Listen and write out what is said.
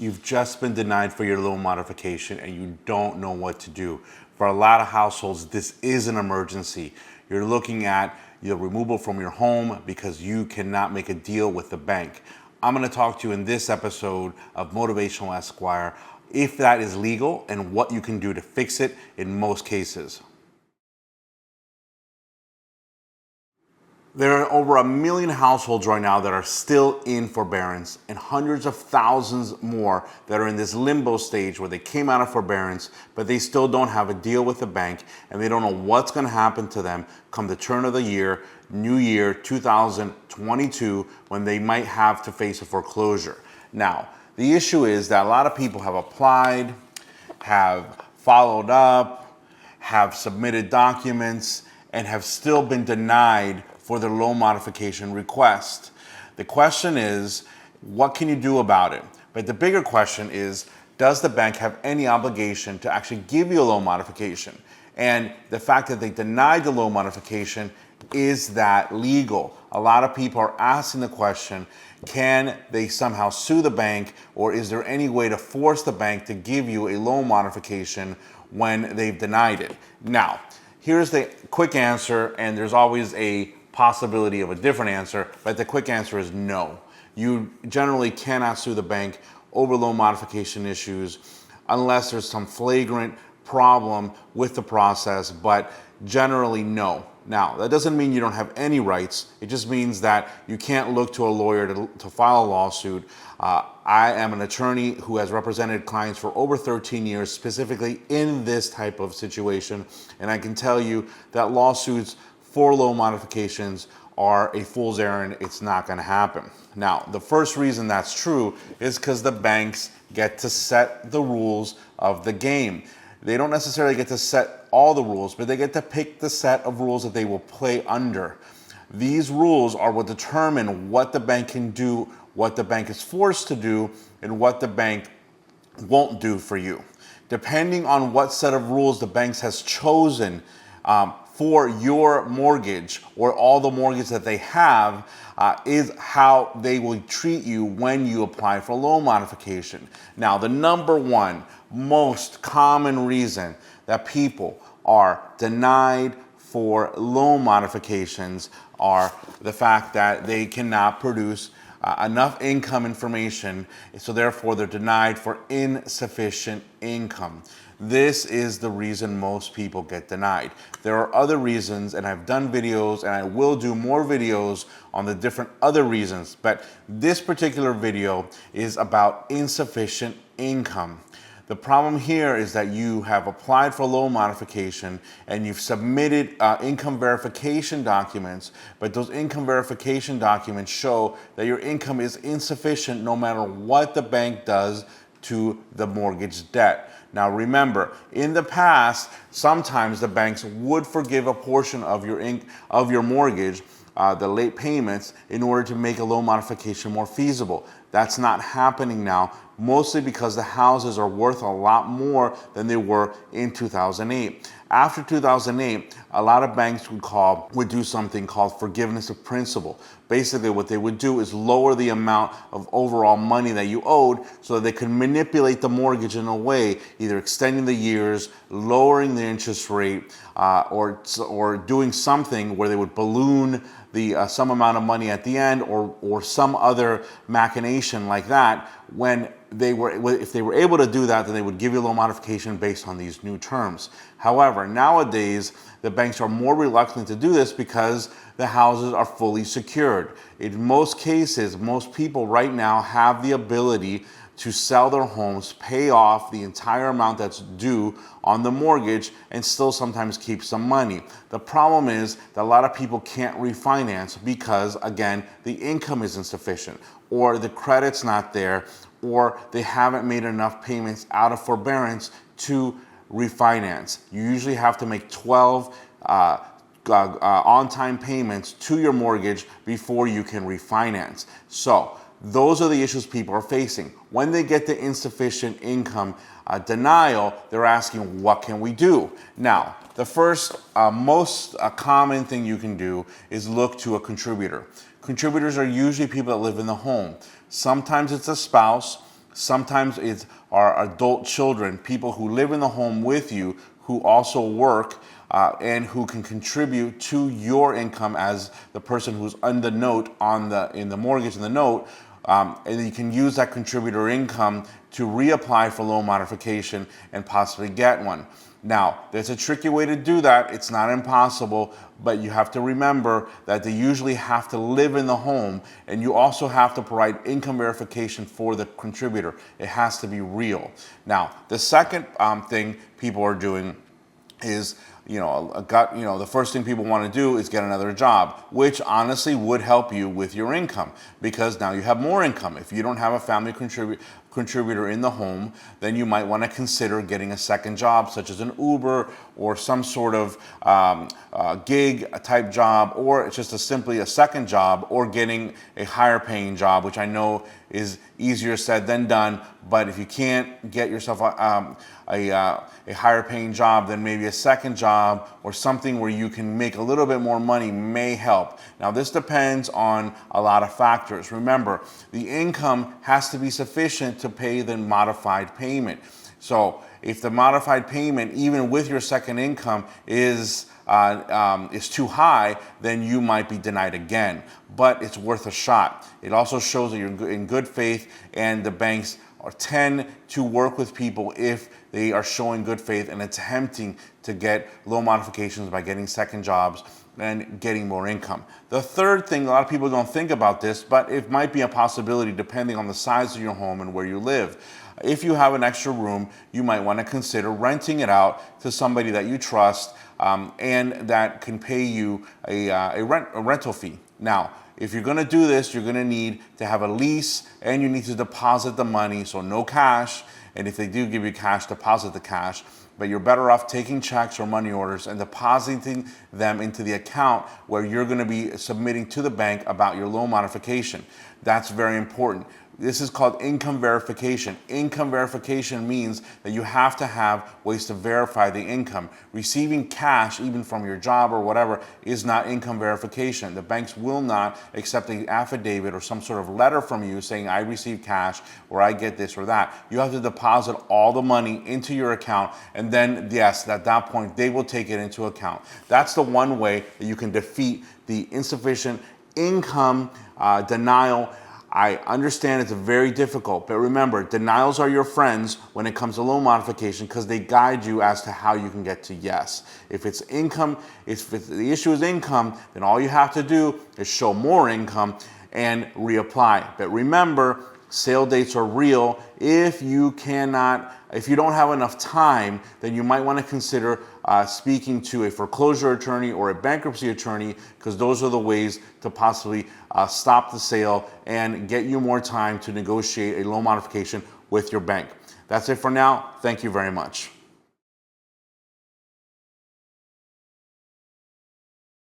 you've just been denied for your loan modification and you don't know what to do. For a lot of households, this is an emergency. You're looking at your removal from your home because you cannot make a deal with the bank. I'm going to talk to you in this episode of Motivational Esquire if that is legal and what you can do to fix it in most cases. There are over 1 million households right now that are still in forbearance and hundreds of thousands more that are in this limbo stage where they came out of forbearance, but they still don't have a deal with the bank and they don't know what's going to happen to them come the turn of the year, new year 2022, when they might have to face a foreclosure. Now, the issue is that a lot of people have applied, have followed up, have submitted documents, and have still been denied for their loan modification request. The question is, what can you do about it? But the bigger question is, does the bank have any obligation to actually give you a loan modification? And the fact that they denied the loan modification, is that legal? A lot of people are asking the question, can they somehow sue the bank, or is there any way to force the bank to give you a loan modification when they've denied it? Now, here's the quick answer, and there's always a possibility of a different answer, but the quick answer is no. You generally cannot sue the bank over loan modification issues unless there's some flagrant problem with the process, but generally no. Now, that doesn't mean you don't have any rights. It just means that you can't look to a lawyer to file a lawsuit. I am an attorney who has represented clients for over 13 years, specifically in this type of situation, and I can tell you that lawsuits for loan modifications are a fool's errand. It's not going to happen. Now, the first reason that's true is because the banks get to set the rules of the game. They don't necessarily get to set all the rules, but they get to pick the set of rules that they will play under. These rules are what determine what the bank can do, what the bank is forced to do, and what the bank won't do for you. Depending on what set of rules the banks has chosen for your mortgage or all the mortgage that they have, is how they will treat you when you apply for loan modification. Now, the number one most common reason that people are denied for loan modifications are the fact that they cannot produce enough income information, so therefore they're denied for insufficient income. This is the reason most people get denied. There are other reasons, and I've done videos, and I will do more videos on the different other reasons, but this particular video is about insufficient income. The problem here is that you have applied for loan modification and you've submitted income verification documents, but those income verification documents show that your income is insufficient no matter what the bank does to the mortgage debt. Now remember, in the past, sometimes the banks would forgive a portion of your mortgage, the late payments, in order to make a loan modification more feasible. That's not happening now, mostly because the houses are worth a lot more than they were in 2008. After 2008, a lot of banks would do something called forgiveness of principal. Basically, what they would do is lower the amount of overall money that you owed so that they could manipulate the mortgage in a way, either extending the years, lowering the interest rate, or doing something where they would balloon the some amount of money at the end, or some other machination like that. If they were able to do that, then they would give you a loan modification based on these new terms. However, nowadays, the banks are more reluctant to do this because the houses are fully secured. In most cases, most people right now have the ability to sell their homes, pay off the entire amount that's due on the mortgage, and still sometimes keep some money. The problem is that a lot of people can't refinance because, again, the income is insufficient, or the credit's not there, or they haven't made enough payments out of forbearance to refinance. You usually have to make 12 on-time payments to your mortgage before you can refinance. So those are the issues people are facing. When they get the insufficient income denial, they're asking, what can we do? Now, the first most common thing you can do is look to a contributor. Contributors are usually people that live in the home. Sometimes it's a spouse, Sometimes it's our adult children, people who live in the home with you, who also work and who can contribute to your income as the person who's on the note in the mortgage in the note. And you can use that contributor income to reapply for loan modification and possibly get one. Now, there's a tricky way to do that. It's not impossible, but you have to remember that they usually have to live in the home, and you also have to provide income verification for the contributor. It has to be real. Now, the second thing people are doing is, the first thing people want to do is get another job, which honestly would help you with your income, because now you have more income. If you don't have a family contributor in the home, then you might want to consider getting a second job, such as an Uber or some sort of gig type job, or it's just simply a second job, or getting a higher paying job, which I know is easier said than done. But if you can't get yourself a higher paying job, then maybe a second job or something where you can make a little bit more money may help. Now, this depends on a lot of factors. Remember, the income has to be sufficient to pay the modified payment. So if the modified payment, even with your second income, is too high, then you might be denied again. But it's worth a shot. It also shows that you're in good faith, and the banks tend to work with people if they are showing good faith and attempting to get loan modifications by getting second jobs and getting more income. The third thing, a lot of people don't think about this, but it might be a possibility depending on the size of your home and where you live. If you have an extra room, you might want to consider renting it out to somebody that you trust and that can pay you a rental fee. Now, if you're going to do this, you're going to need to have a lease, and you need to deposit the money, so no cash. And if they do give you cash, deposit the cash. But you're better off taking checks or money orders and depositing them into the account where you're going to be submitting to the bank about your loan modification. That's very important. This is called income verification. Income verification means that you have to have ways to verify the income. Receiving cash, even from your job or whatever, is not income verification. The banks will not accept an affidavit or some sort of letter from you saying, I received cash or I get this or that. You have to deposit all the money into your account, and then, yes, at that point, they will take it into account. That's the one way that you can defeat the insufficient income denial. I understand it's very difficult, but remember, denials are your friends when it comes to loan modification, because they guide you as to how you can get to yes. If it's income, if the issue is income, then all you have to do is show more income and reapply. But remember, sale dates are real. If you don't have enough time, then you might want to consider speaking to a foreclosure attorney or a bankruptcy attorney, because those are the ways to possibly stop the sale and get you more time to negotiate a loan modification with your bank. That's it for now. Thank you very much.